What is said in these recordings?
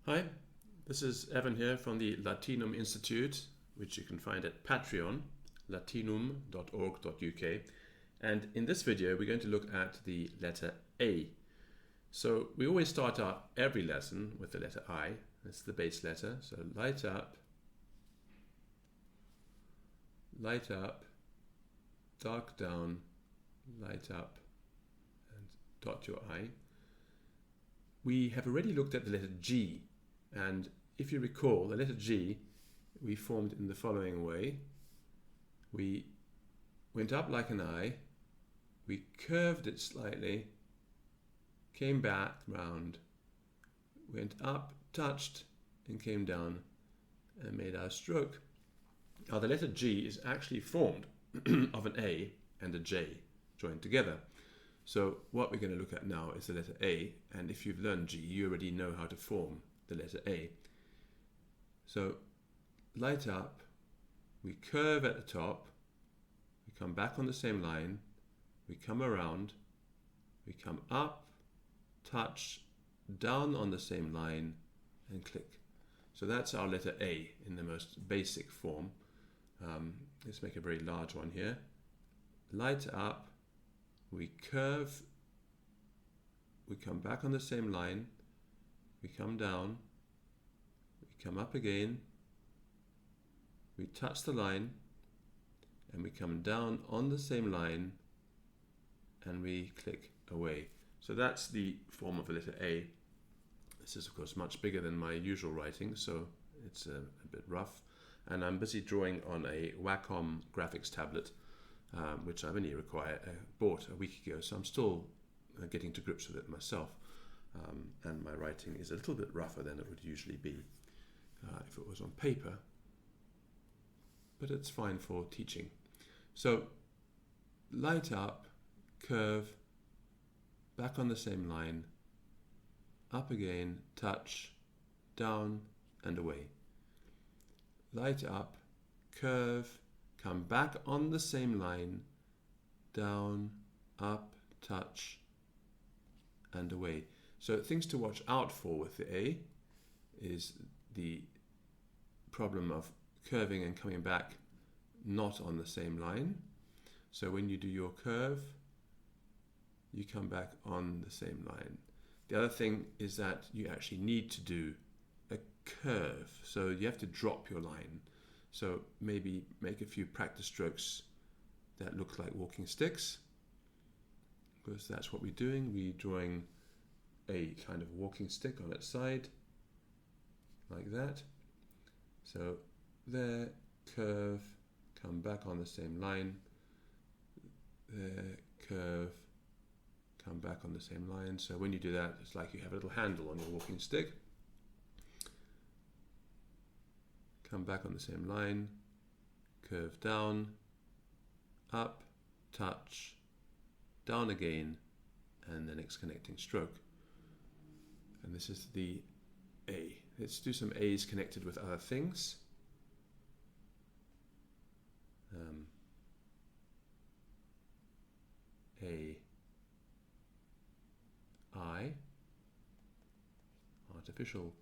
Hi, this is Evan here from the Latinum Institute, which you can find at Patreon, latinum.org.uk. And in this video, we're going to look at the letter A. So we always start out every lesson with the letter I. That's the base letter. So light up, dark down, light up, and dot your I. We have already looked at the letter G. And if you recall, the letter G we formed in the following way. We went up like an I, we curved it slightly, came back round, went up, touched, and came down and made our stroke. Now the letter G is actually formed of an A and a J joined together. So what we're going to look at now is the letter A, and if you've learned G, you already know how to form the letter A. So light up, we curve at the top, we come back on the same line, we come around, we come up, touch, down on the same line, and click. So that's our letter A in the most basic form. Let's make a very large one here. Light up, we curve, we come back on the same line, we come down, we come up again, we touch the line, and we come down on the same line, and we click away. So that's the form of the letter A. This is of course much bigger than my usual writing, so it's a bit rough. And I'm busy drawing on a Wacom graphics tablet, which I've only bought a week ago, so I'm still getting to grips with it myself. And my writing is a little bit rougher than it would usually be if it was on paper, but it's fine for teaching. So light up, curve, back on the same line, up again, touch, down and away. Light up, curve, come back on the same line, down, up, touch and away. So things to watch out for with the A is the problem of curving and coming back not on the same line. So when you do your curve, you come back on the same line. The other thing is that you actually need to do a curve. So you have to drop your line. So maybe make a few practice strokes that look like walking sticks, because that's what we're doing. We're drawing a kind of walking stick on its side, like that. So there, curve, come back on the same line, there, curve, come back on the same line. So when you do that, it's like you have a little handle on your walking stick. Come back on the same line, curve down, up, touch, down again, and the next connecting stroke. And this is the A. Let's do some A's connected with other things. A, I, artificial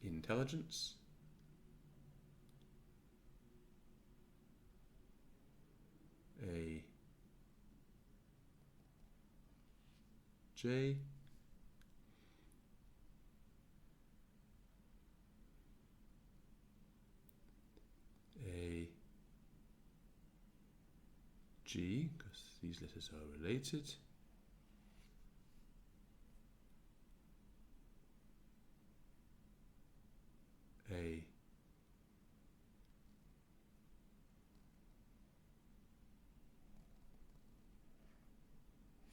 intelligence. A, J, a G, because these letters are related. A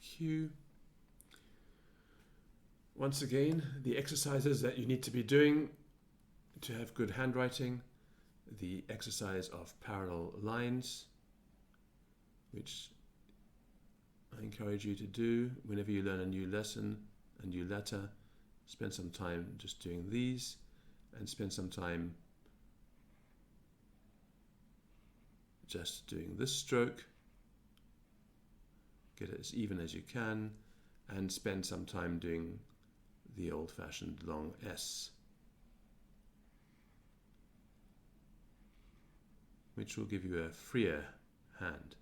Q. Once again, the exercises that you need to be doing to have good handwriting: the exercise of parallel lines, which I encourage you to do whenever you learn a new lesson, a new letter. Spend some time just doing these, and spend some time just doing this stroke. Get it as even as you can, and spend some time doing the old-fashioned long S. which will give you a freer hand.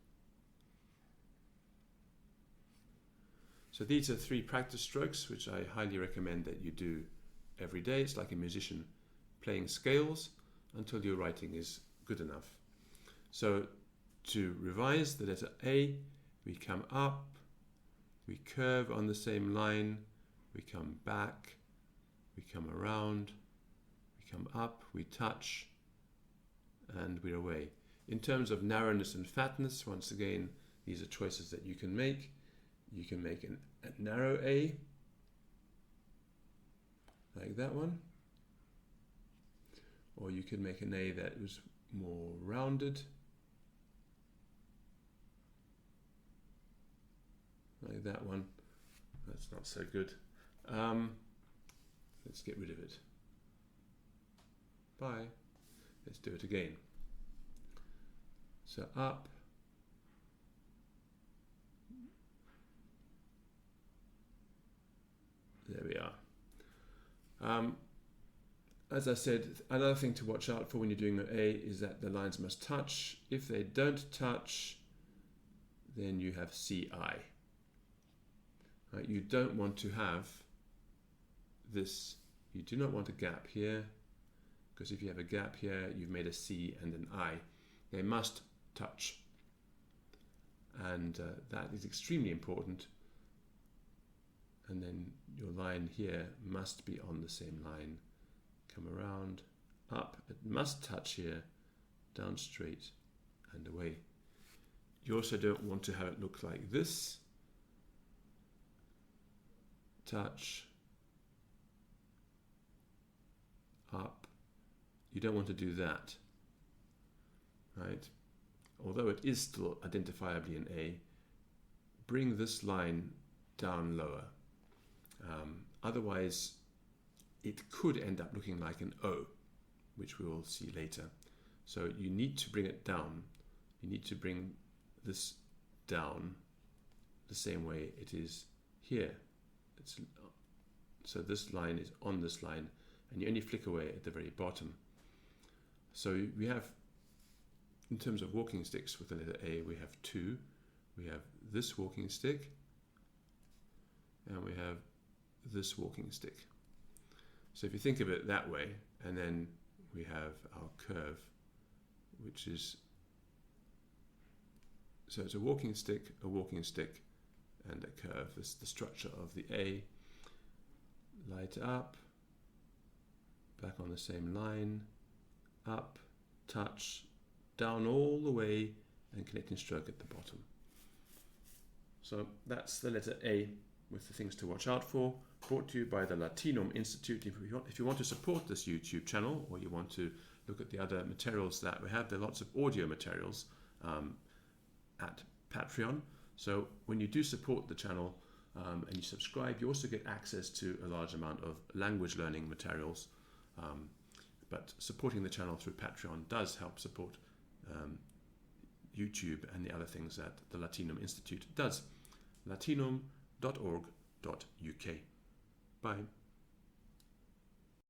So these are 3 practice strokes which I highly recommend that you do every day. It's like a musician playing scales until your writing is good enough. So to revise the letter A, we come up, we curve on the same line, we come back, we come around, we come up, we touch, and we're away. In terms of narrowness and fatness, once again, these are choices that you can make. You can make a narrow A, like that one, or you can make an A that was more rounded, like that one. That's not so good. Let's get rid of it. Bye. Let's do it again. So up, there we are. As I said, another thing to watch out for when you're doing an A is that the lines must touch. If they don't touch, then you have CI. Right, you don't want to have this, you do not want a gap here, because if you have a gap here, you've made a C and an I. They must touch. And that is extremely important. And then your line here must be on the same line. Come around, up, it must touch here, down straight and away. You also don't want to have it look like this. Touch, up. You don't want to do that, right? Although it is still identifiably an A, bring this line down lower. Otherwise, it could end up looking like an O, which we will see later. So you need to bring it down. You need to bring this down the same way it is here. So this line is on this line, and you only flick away at the very bottom. So we have, in terms of walking sticks with the letter A, we have 2. We have this walking stick, and we have this walking stick. So if you think of it that way, and then we have our curve, which is, so it's a walking stick, and a curve. This is the structure of the A. Light up, back on the same line, up, touch, down all the way, and connecting stroke at the bottom. So that's the letter A with the things to watch out for, brought to you by the Latinum Institute. If you want to support this YouTube channel, or you want to look at the other materials that we have, there are lots of audio materials at Patreon. So when you do support the channel and you subscribe, you also get access to a large amount of language learning materials. But supporting the channel through Patreon does help support YouTube and the other things that the Latinum Institute does. latinum.org.uk. Bye.